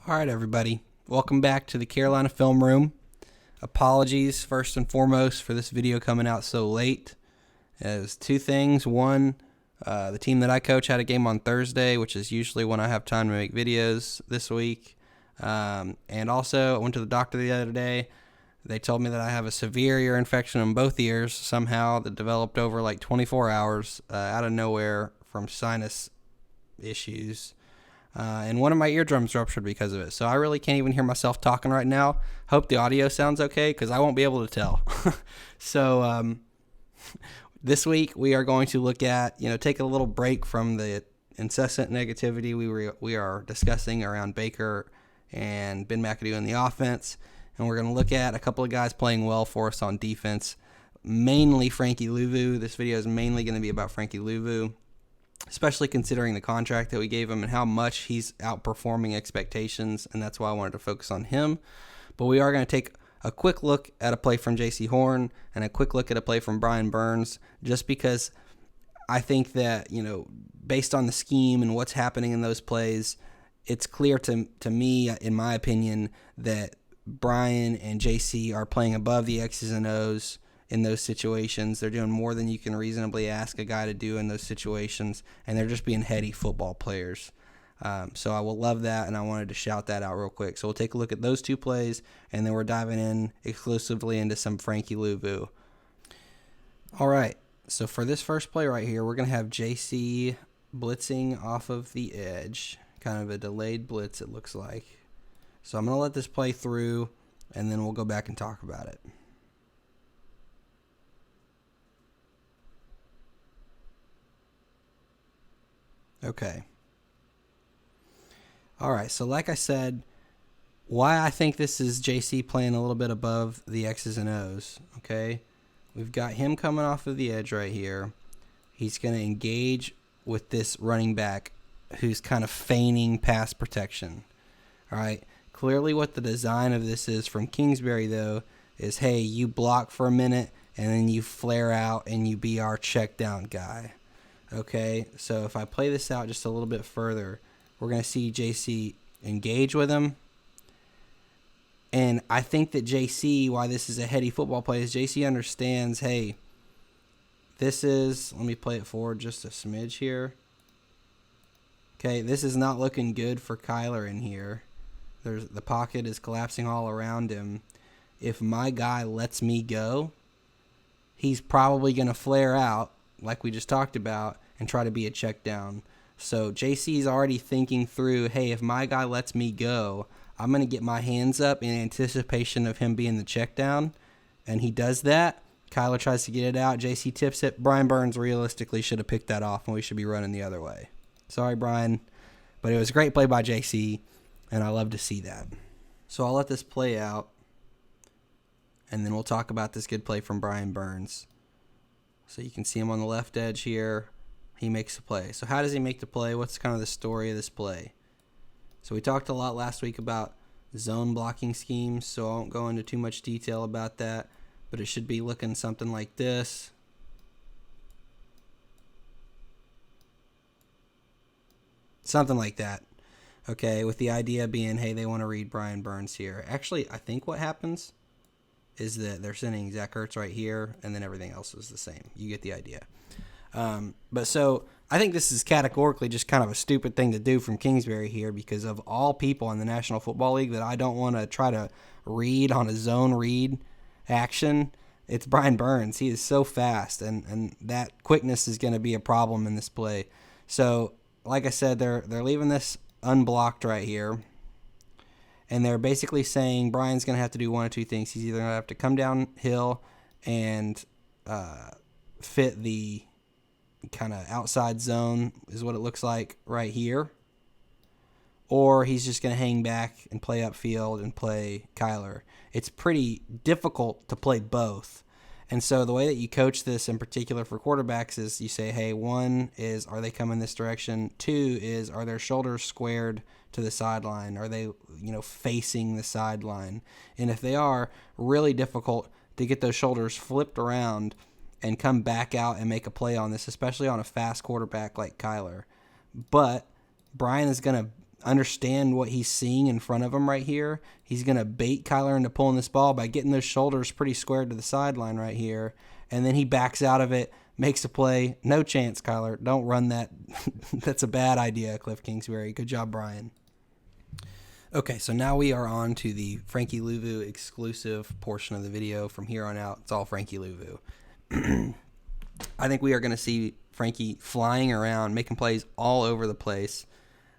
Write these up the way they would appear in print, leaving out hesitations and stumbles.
All right, everybody. Welcome back to the Carolina Film Room. Apologies, first and foremost, for this video coming out so late. As two things. One, the team that I coach had a game on Thursday, which is usually when I have time to make videos this week. And also, I went to the doctor the other day. They told me that I have a severe ear infection in both ears somehow that developed over like 24 hours out of nowhere from sinus issues. And one of my eardrums ruptured because of it. So I really can't even hear myself talking right now. Hope the audio sounds okay because I won't be able to tell. So this week we are going to look at, take a little break from the incessant negativity we are discussing around Baker and Ben McAdoo in the offense. And we're going to look at a couple of guys playing well for us on defense, mainly Frankie Luvu. This video is mainly going to be about Frankie Luvu, especially considering the contract that we gave him and how much he's outperforming expectations, and that's why I wanted to focus on him. But we are going to take a quick look at a play from J.C. Horn and a quick look at a play from Brian Burns, just because I think that, based on the scheme and what's happening in those plays, it's clear to me, in my opinion, that Brian and J.C. are playing above the X's and O's in those situations. They're doing more than you can reasonably ask a guy to do in those situations, and they're just being heady football players. So I will love that, and I wanted to shout that out real quick. So we'll take a look at those two plays, and then we're diving in exclusively into some Frankie Luvu. All right, so for this first play right here, we're going to have JC blitzing off of the edge, kind of a delayed blitz it looks like. So I'm going to let this play through, and then we'll go back and talk about it. Okay. All right, so like I said, why I think this is JC playing a little bit above the X's and O's, okay? We've got him coming off of the edge right here. He's going to engage with this running back who's kind of feigning pass protection, all right? Clearly what the design of this is from Kingsbury, though, is, hey, you block for a minute, and then you flare out, and you be our check down guy. Okay, so if I play this out just a little bit further, we're going to see JC engage with him. And I think that JC, why this is a heady football play, is JC understands, hey, this is, let me play it forward just a smidge here. Okay, this is not looking good for Kyler in here. The pocket is collapsing all around him. If my guy lets me go, he's probably going to flare out, like we just talked about, and try to be a check down. So JC's already thinking through, hey, if my guy lets me go, I'm going to get my hands up in anticipation of him being the check down. And he does that. Kyler tries to get it out. JC tips it. Brian Burns realistically should have picked that off, and we should be running the other way. Sorry, Brian. But it was a great play by JC, and I love to see that. So I'll let this play out, and then we'll talk about this good play from Brian Burns. So you can see him on the left edge here. He makes the play. So how does he make the play? What's kind of the story of this play? So we talked a lot last week about zone blocking schemes, so I won't go into too much detail about that, but it should be looking something like this. Something like that. Okay, with the idea being, hey, they want to read Brian Burns here. Actually, I think what happens is that they're sending Zach Ertz right here, and then everything else is the same. You get the idea. But so I think this is categorically just kind of a stupid thing to do from Kingsbury here, because of all people in the National Football League that I don't want to try to read on a zone read action, it's Brian Burns. He is so fast, and that quickness is going to be a problem in this play. So like I said, they're leaving this unblocked right here. And they're basically saying Brian's going to have to do one of two things. He's either going to have to come downhill and fit the kind of outside zone, is what it looks like right here, or he's just going to hang back and play upfield and play Kyler. It's pretty difficult to play both. And so the way that you coach this in particular for quarterbacks is you say, hey, one is, are they coming this direction? Two is, are their shoulders squared to the sideline? Are they, facing the sideline? And if they are, really difficult to get those shoulders flipped around and come back out and make a play on this, especially on a fast quarterback like Kyler. But Brian is going to understand what he's seeing in front of him right here. He's going to bait Kyler into pulling this ball by getting those shoulders pretty squared to the sideline right here. And then he backs out of it, makes a play. No chance, Kyler. Don't run that. That's a bad idea, Cliff Kingsbury. Good job, Brian. Okay, so now we are on to the Frankie Luvu exclusive portion of the video. From here on out, it's all Frankie Luvu. I think we are going to see Frankie flying around, making plays all over the place.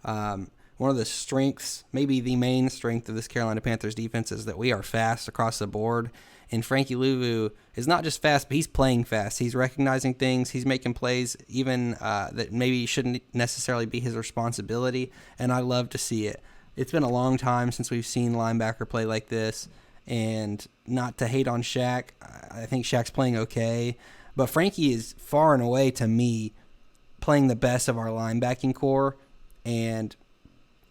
One of the strengths, maybe the main strength of this Carolina Panthers defense is that we are fast across the board. And Frankie Luvu is not just fast, but he's playing fast. He's recognizing things. He's making plays even that maybe shouldn't necessarily be his responsibility. And I love to see it. It's been a long time since we've seen linebacker play like this. And not to hate on Shaq, I think Shaq's playing okay. But Frankie is far and away, to me, playing the best of our linebacking core. And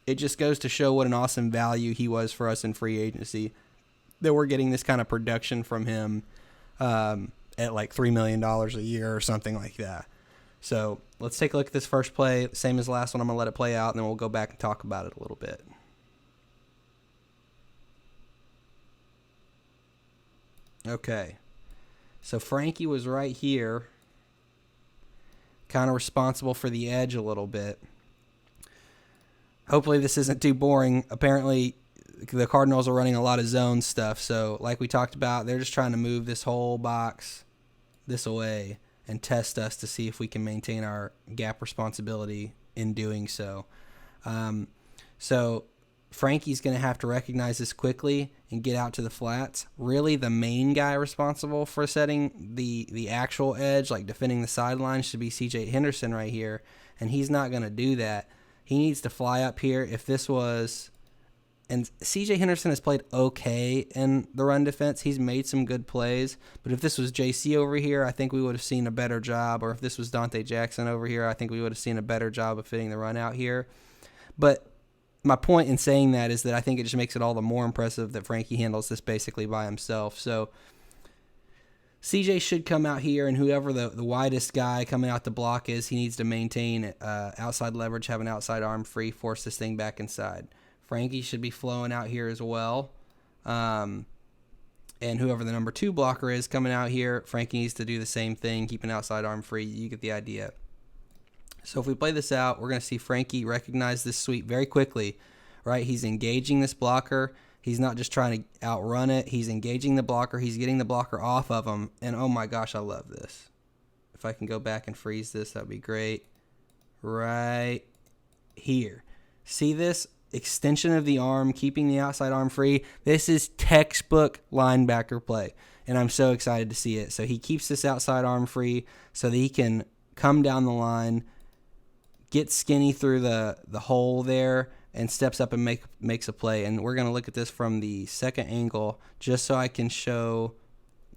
it just goes to show what an awesome value he was for us in free agency, that we're getting this kind of production from him at like $3 million a year or something like that. So let's take a look at this first play. Same as the last one. I'm going to let it play out, and then we'll go back and talk about it a little bit. Okay. So Frankie was right here, kind of responsible for the edge a little bit. Hopefully this isn't too boring. Apparently the Cardinals are running a lot of zone stuff. So like we talked about, they're just trying to move this whole box this away and test us to see if we can maintain our gap responsibility in doing so. So Frankie's going to have to recognize this quickly and get out to the flats. Really, the main guy responsible for setting the actual edge, like defending the sideline, should be C.J. Henderson right here, and he's not going to do that. He needs to fly up here. If this was... And C.J. Henderson has played okay in the run defense. He's made some good plays. But if this was J.C. over here, I think we would have seen a better job. Or if this was Dante Jackson over here, I think we would have seen a better job of fitting the run out here. But my point in saying that is that I think it just makes it all the more impressive that Frankie handles this basically by himself. So CJ should come out here, and whoever the widest guy coming out the block is, he needs to maintain outside leverage, have an outside arm free, force this thing back inside. Frankie should be flowing out here as well. And whoever the number 2 blocker is coming out here, Frankie needs to do the same thing, keep an outside arm free. You get the idea. So if we play this out, we're going to see Frankie recognize this sweep very quickly, right? He's engaging this blocker. He's not just trying to outrun it. He's engaging the blocker. He's getting the blocker off of him. And oh my gosh, I love this. If I can go back and freeze this, that would be great. Right here. See this? Extension of the arm, keeping the outside arm free. This is textbook linebacker play, and I'm so excited to see it. So he keeps this outside arm free so that he can come down the line, get skinny through the hole there, and steps up and makes a play. And we're going to look at this from the second angle just so I can show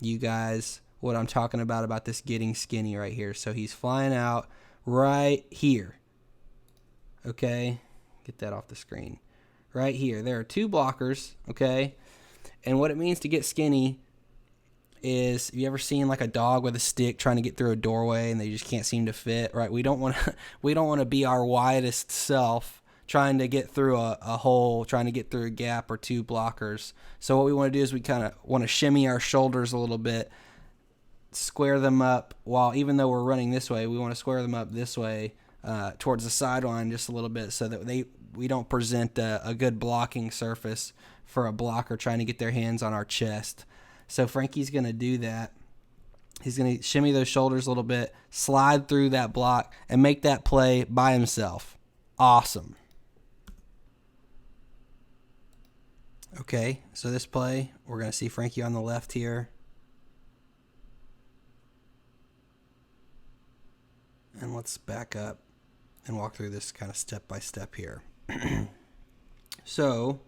you guys what I'm talking about this getting skinny right here. So he's flying out right here. Okay, get that off the screen. Right here. There are 2 blockers, okay? And what it means to get skinny is, have you ever seen like a dog with a stick trying to get through a doorway and they just can't seem to fit, right? We don't want to be our widest self trying to get through a hole, trying to get through a gap or 2 blockers. So what we want to do is we kind of want to shimmy our shoulders a little bit, square them up, while even though we're running this way, we want to square them up this way towards the sideline just a little bit so that we don't present a good blocking surface for a blocker trying to get their hands on our chest. So Frankie's going to do that. He's going to shimmy those shoulders a little bit, slide through that block, and make that play by himself. Awesome. Okay, so this play, we're going to see Frankie on the left here. And let's back up and walk through this kind of step by step here. So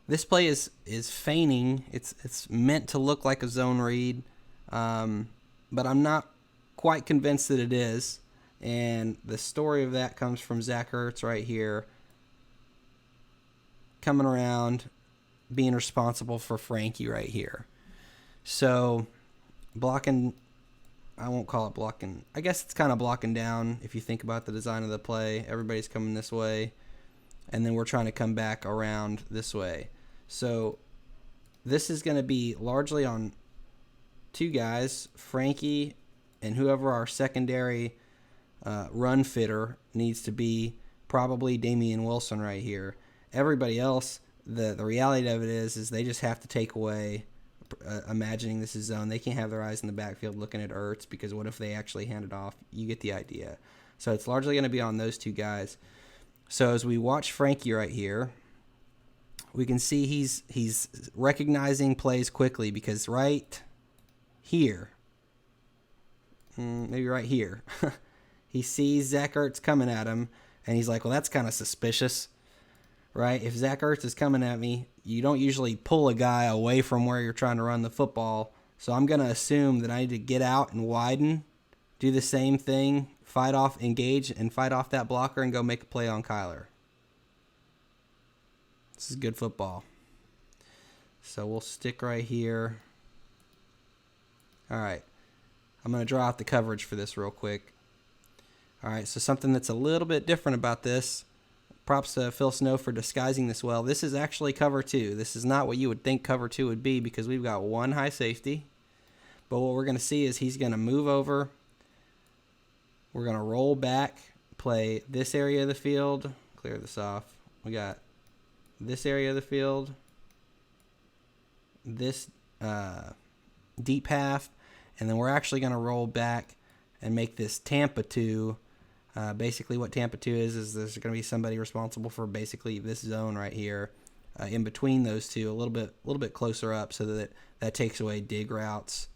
this play is feigning. It's meant to look like a zone read, but I'm not quite convinced that it is. And the story of that comes from Zach Ertz right here, coming around, being responsible for Frankie right here. So blocking I won't call it blocking. I guess it's kind of blocking down if you think about the design of the play. Everybody's coming this way, and then we're trying to come back around this way. So this is going to be largely on two guys, Frankie and whoever our secondary run fitter needs to be, probably Damian Wilson right here. Everybody else, the reality of it is they just have to take away, imagining this is zone. They can't have their eyes in the backfield looking at Ertz, because what if they actually hand it off? You get the idea. So it's largely going to be on those two guys. So as we watch Frankie right here, we can see he's recognizing plays quickly, because right here, maybe right here, he sees Zach Ertz coming at him, and he's like, well, that's kind of suspicious, right? If Zach Ertz is coming at me, you don't usually pull a guy away from where you're trying to run the football. So I'm going to assume that I need to get out and widen, do the same thing, engage and fight off that blocker and go make a play on Kyler. This is good football. So we'll stick right here. All right. I'm going to draw out the coverage for this real quick. All right, so something that's a little bit different about this. Props to Phil Snow for disguising this well. This is actually cover 2. This is not what you would think cover 2 would be, because we've got one high safety. But what we're going to see is he's going to move over. We're going to roll back, play this area of the field. Clear this off. We got this area of the field, this deep half, and then we're actually going to roll back and make this Tampa 2. Basically what Tampa 2 is there's going to be somebody responsible for basically this zone right here, in between those two, a little bit closer up, so that takes away dig routes,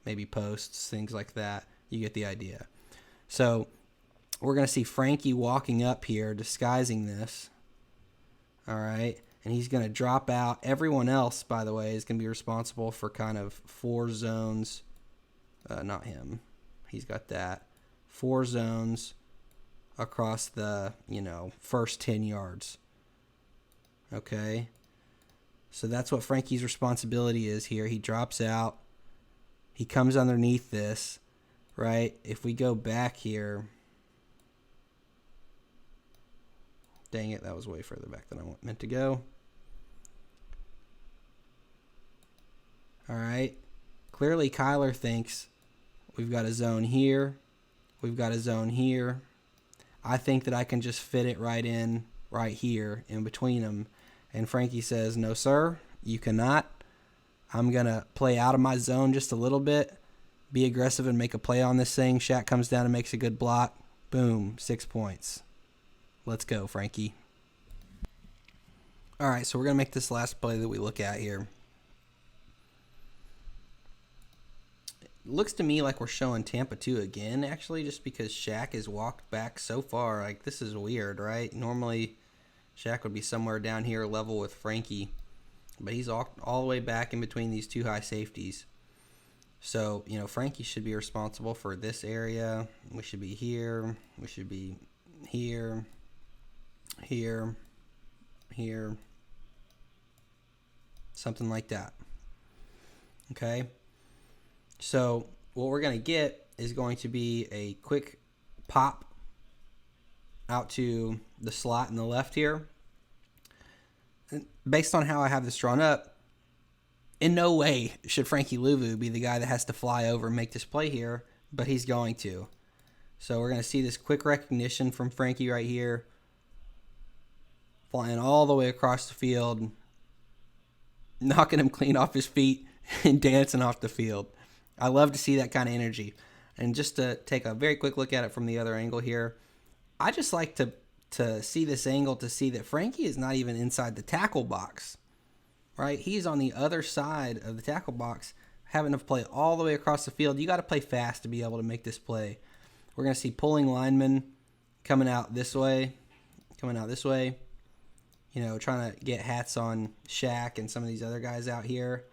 maybe posts, things like that. You get the idea. So we're going to see Frankie walking up here, disguising this. All right, and he's going to drop out. Everyone else, by the way, is going to be responsible for kind of 4 zones. Not him. He's got that. 4 zones across the, first 10 yards. Okay? So that's what Frankie's responsibility is here. He drops out. He comes underneath this, right? If we go back here. Dang it, that was way further back than I meant to go. All right. Clearly, Kyler thinks we've got a zone here. We've got a zone here. I think that I can just fit it right here, in between them. And Frankie says, no, sir, you cannot. I'm going to play out of my zone just a little bit, be aggressive and make a play on this thing. Shaq comes down and makes a good block. Boom, 6 points. Let's go, Frankie. All right, so we're going to make this last play that we look at here. It looks to me like we're showing Tampa 2 again, actually, just because Shaq has walked back so far. Like, this is weird, right? Normally, Shaq would be somewhere down here level with Frankie, but he's all the way back in between these 2 high safeties. So, Frankie should be responsible for this area. We should be here. We should be here. Here, something like that. Okay, so what we're going to get is going to be a quick pop out to the slot in the left here. And based on how I have this drawn up, in no way should Frankie Luvu be the guy that has to fly over and make this play here, but he's going to. So we're going to see this quick recognition from Frankie right here, flying all the way across the field, knocking him clean off his feet and dancing off the field. I love to see that kind of energy. And just to take a very quick look at it from the other angle here, I just like to see this angle to see that Frankie is not even inside the tackle box, right? He's on the other side of the tackle box, having to play all the way across the field. You got to play fast to be able to make this play. We're going to see pulling linemen coming out this way, trying to get hats on Shaq and some of these other guys out here.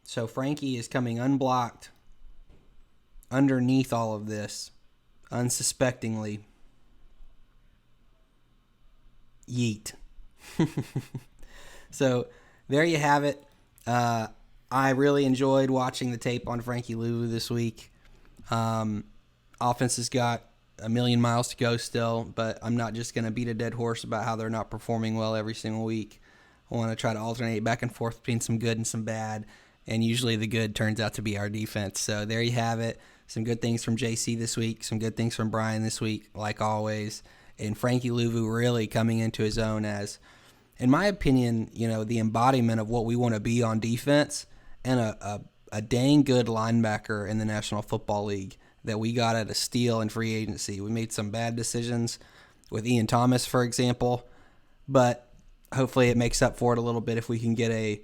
So Frankie is coming unblocked underneath all of this, unsuspectingly. Yeet. So there you have it. I I really enjoyed watching the tape on Frankie Louvu this week. Offense has got a million miles to go still, but I'm not just going to beat a dead horse about how they're not performing well every single week. I want to try to alternate back and forth between some good and some bad, and usually the good turns out to be our defense. So there you have it. Some good things from JC this week, some good things from Brian this week, like always, and Frankie Louvu really coming into his own as, in my opinion, the embodiment of what we want to be on defense, and a dang good linebacker in the National Football League that we got at a steal in free agency. We made some bad decisions with Ian Thomas, for example, but hopefully it makes up for it a little bit if we can get a,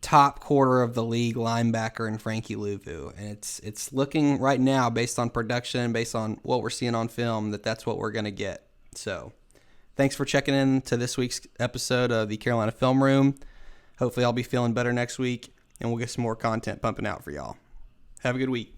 top quarter of the league linebacker in Frankie Louvu. And it's looking right now, based on production, based on what we're seeing on film, that's what we're going to get. So thanks for checking in to this week's episode of the Carolina Film Room. Hopefully I'll be feeling better next week, and we'll get some more content pumping out for y'all. Have a good week.